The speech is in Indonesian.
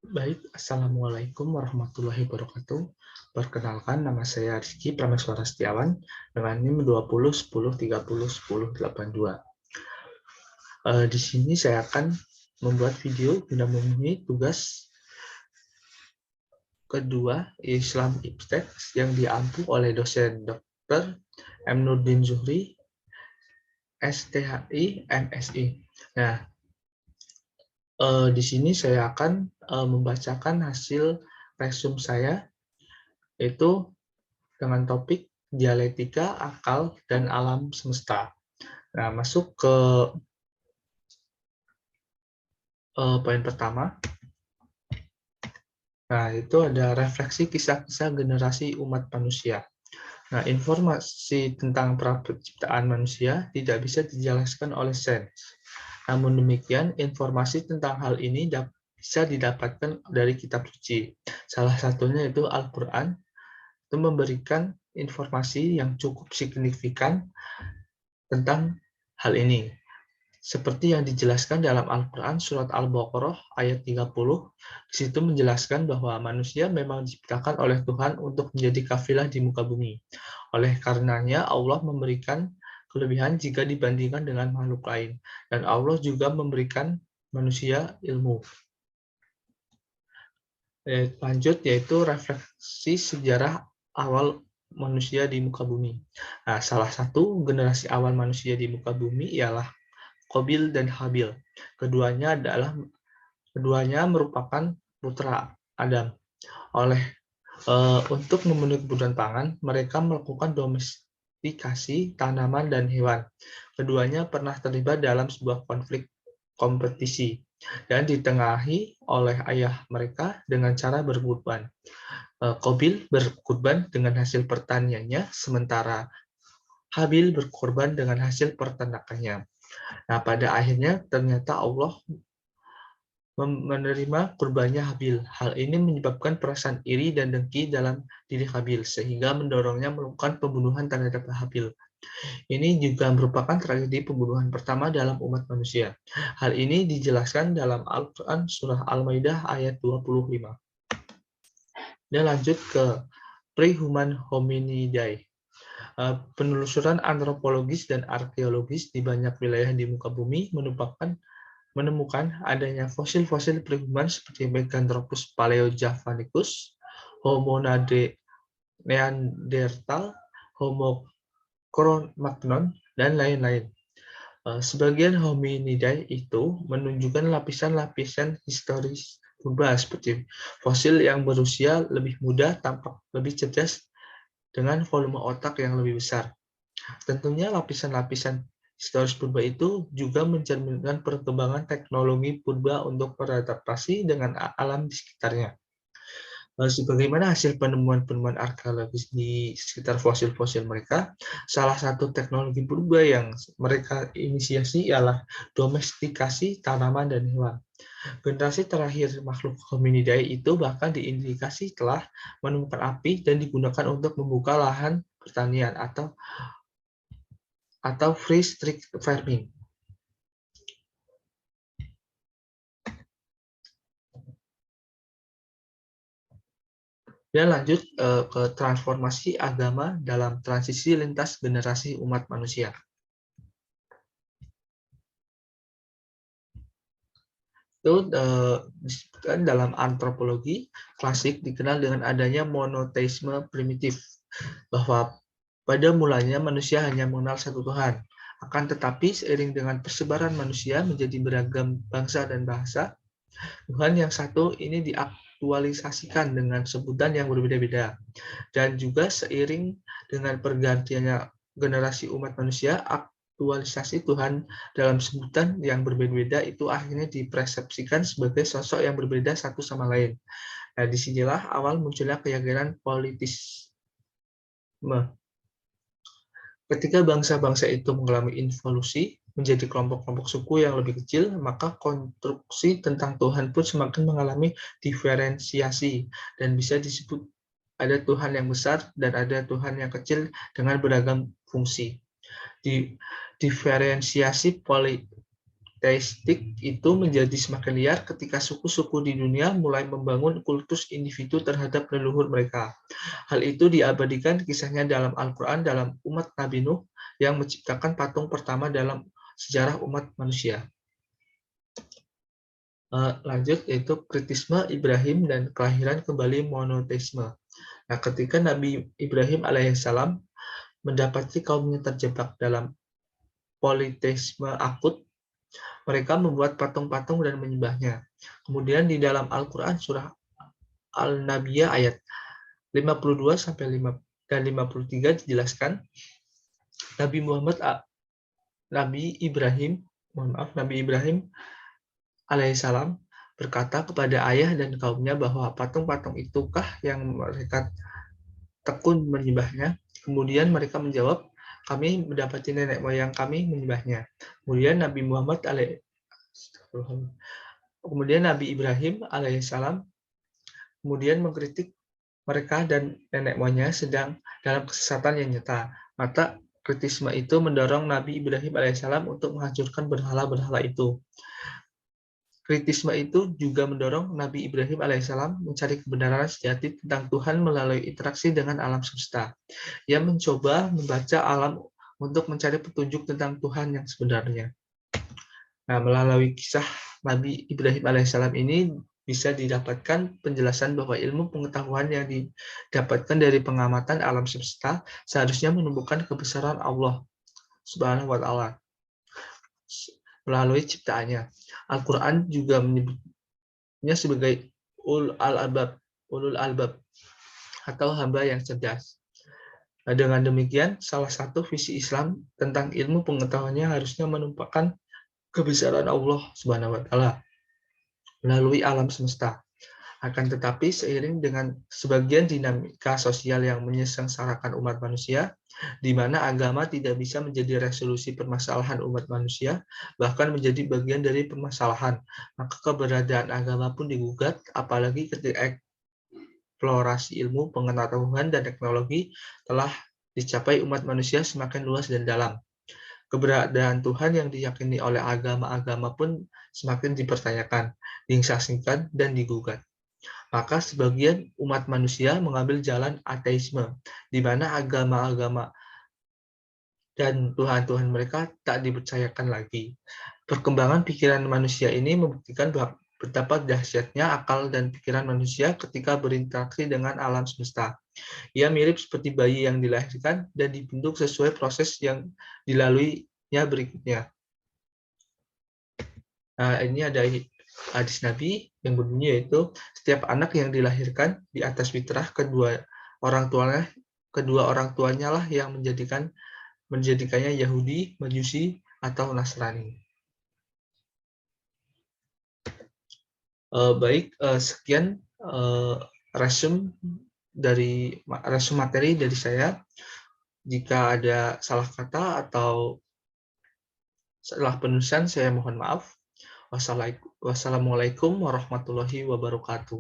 Baik, Assalamualaikum warahmatullahi wabarakatuh. Perkenalkan, nama saya Rizky Prameswara Setiawan dengan NIM 20 10 30 10 82. Di sini saya akan membuat video guna memenuhi tugas kedua Islam Iptek yang diampu oleh dosen Dr. M. Nurdin Zuhri, STHI, MSI. Nah, di sini saya akan membacakan hasil resum saya, yaitu dengan topik dialektika, akal, dan alam semesta. Nah, masuk ke poin pertama. Nah, itu ada refleksi kisah-kisah generasi umat manusia. Nah, informasi tentang penciptaan manusia tidak bisa dijelaskan oleh sains. Namun demikian, informasi tentang hal ini bisa didapatkan dari kitab suci. Salah satunya itu Al-Quran, itu memberikan informasi yang cukup signifikan tentang hal ini. Seperti yang dijelaskan dalam Al-Quran surat Al-Baqarah ayat 30, di situ menjelaskan bahwa manusia memang diciptakan oleh Tuhan untuk menjadi kafilah di muka bumi. Oleh karenanya Allah memberikan kelebihan jika dibandingkan dengan makhluk lain. Dan Allah juga memberikan manusia ilmu. Lanjut, yaitu refleksi sejarah awal manusia di muka bumi. Nah, salah satu generasi awal manusia di muka bumi ialah Qabil dan Habil. Keduanya merupakan putra Adam. Untuk memenuhi kebutuhan pangan, mereka melakukan domestikasi tanaman dan hewan. Keduanya pernah terlibat dalam sebuah konflik kompetisi dan ditengahi oleh ayah mereka dengan cara berkurban. Qabil berkurban dengan hasil pertaniannya, sementara Habil berkorban dengan hasil peternakannya. Nah, pada akhirnya ternyata Allah menerima kurbannya Habil. Hal ini menyebabkan perasaan iri dan dengki dalam diri Habil, sehingga mendorongnya melakukan pembunuhan terhadap Habil. Ini juga merupakan tragedi pembunuhan pertama dalam umat manusia. Hal ini dijelaskan dalam Al-Quran Surah Al-Maidah ayat 25. Dan lanjut ke Pre-Human Hominidae. Penelusuran antropologis dan arkeologis di banyak wilayah di muka bumi menemukan adanya fosil-fosil prehuman seperti Meganthropus paleojavanicus, Homo neanderthal, Homo cro-magnon, dan lain-lain. Sebagian hominidae itu menunjukkan lapisan-lapisan historis purba seperti fosil yang berusia lebih muda tampak lebih cerdas dengan volume otak yang lebih besar. Tentunya lapisan-lapisan historis purba itu juga mencerminkan perkembangan teknologi purba untuk beradaptasi dengan alam di sekitarnya. Sebagaimana hasil penemuan-penemuan arkeologis di sekitar fosil-fosil mereka, salah satu teknologi purba yang mereka inisiasi ialah domestikasi tanaman dan hewan. Generasi terakhir makhluk hominidae itu bahkan diindikasi telah menemukan api dan digunakan untuk membuka lahan pertanian atau free stick farming. Dan lanjut ke transformasi agama dalam transisi lintas generasi umat manusia. Itu disebutkan dalam antropologi klasik dikenal dengan adanya monoteisme primitif, bahwa pada mulanya manusia hanya mengenal satu Tuhan. Akan tetapi seiring dengan persebaran manusia menjadi beragam bangsa dan bahasa, Tuhan yang satu ini diaktualisasikan dengan sebutan yang berbeda-beda. Dan juga seiring dengan pergantiannya generasi umat manusia, aktualisasi Tuhan dalam sebutan yang berbeda-beda itu akhirnya dipersepsikan sebagai sosok yang berbeda satu sama lain. Nah, disinilah awal munculnya keyakinan politisme. Ketika bangsa-bangsa itu mengalami involusi menjadi kelompok-kelompok suku yang lebih kecil, maka konstruksi tentang Tuhan pun semakin mengalami diferensiasi dan bisa disebut ada Tuhan yang besar dan ada Tuhan yang kecil dengan beragam fungsi. Di diferensiasi teistik itu menjadi semakin liar ketika suku-suku di dunia mulai membangun kultus individu terhadap leluhur mereka. Hal itu diabadikan kisahnya dalam Al-Quran dalam umat Nabi Nuh yang menciptakan patung pertama dalam sejarah umat manusia. Lanjut, yaitu kritisme Ibrahim dan kelahiran kembali monoteisme. Nah, ketika Nabi Ibrahim alaihissalam mendapati kaumnya terjebak dalam politeisme akut, mereka membuat patung-patung dan menyembahnya. Kemudian di dalam Al-Quran surah Al-Nabiyah ayat 52 sampai 53 dijelaskan Nabi Ibrahim alaihissalam berkata kepada ayah dan kaumnya bahwa patung-patung itukah yang mereka tekun menyembahnya. Kemudian mereka menjawab, kami mendapati nenek moyang kami menyembahnya. Kemudian Nabi Ibrahim alaihissalam kemudian mengkritik mereka dan nenek moyangnya sedang dalam kesesatan yang nyata. Maka kritisme itu mendorong Nabi Ibrahim alaihissalam untuk menghancurkan berhala-berhala itu. Kritisme itu juga mendorong Nabi Ibrahim alaihissalam mencari kebenaran sejati tentang Tuhan melalui interaksi dengan alam semesta. Ia mencoba membaca alam untuk mencari petunjuk tentang Tuhan yang sebenarnya. Nah, melalui kisah Nabi Ibrahim alaihissalam ini bisa didapatkan penjelasan bahwa ilmu pengetahuan yang didapatkan dari pengamatan alam semesta seharusnya menumbuhkan kebesaran Allah Subhanahu wa Ta'ala melalui ciptaannya. Al-Quran juga menyebutnya sebagai ulul albab atau hamba yang cerdas. Nah, dengan demikian, salah satu visi Islam tentang ilmu pengetahuannya harusnya menumpahkan kebesaran Allah Subhanahu wa Ta'ala melalui alam semesta. Akan tetapi, seiring dengan sebagian dinamika sosial yang menyengsarakan umat manusia, di mana agama tidak bisa menjadi resolusi permasalahan umat manusia, bahkan menjadi bagian dari permasalahan, maka keberadaan agama pun digugat, apalagi ketika eksplorasi ilmu, pengetahuan, dan teknologi telah dicapai umat manusia semakin luas dan dalam. Keberadaan Tuhan yang diyakini oleh agama-agama pun semakin dipertanyakan, disaksikan, dan digugat. Maka sebagian umat manusia mengambil jalan ateisme, di mana agama-agama dan Tuhan-Tuhan mereka tak dipercayakan lagi. Perkembangan pikiran manusia ini membuktikan betapa dahsyatnya akal dan pikiran manusia ketika berinteraksi dengan alam semesta. Ia mirip seperti bayi yang dilahirkan dan dibentuk sesuai proses yang dilaluinya berikutnya. Nah, ini ada hadis Nabi yang berbunyi yaitu setiap anak yang dilahirkan di atas fitrah kedua orang tuanya lah yang menjadikannya Yahudi, Majusi, atau Nasrani. Sekian resume materi dari saya. Jika ada salah kata atau salah penulisan, saya mohon maaf. Wassalamualaikum warahmatullahi wabarakatuh.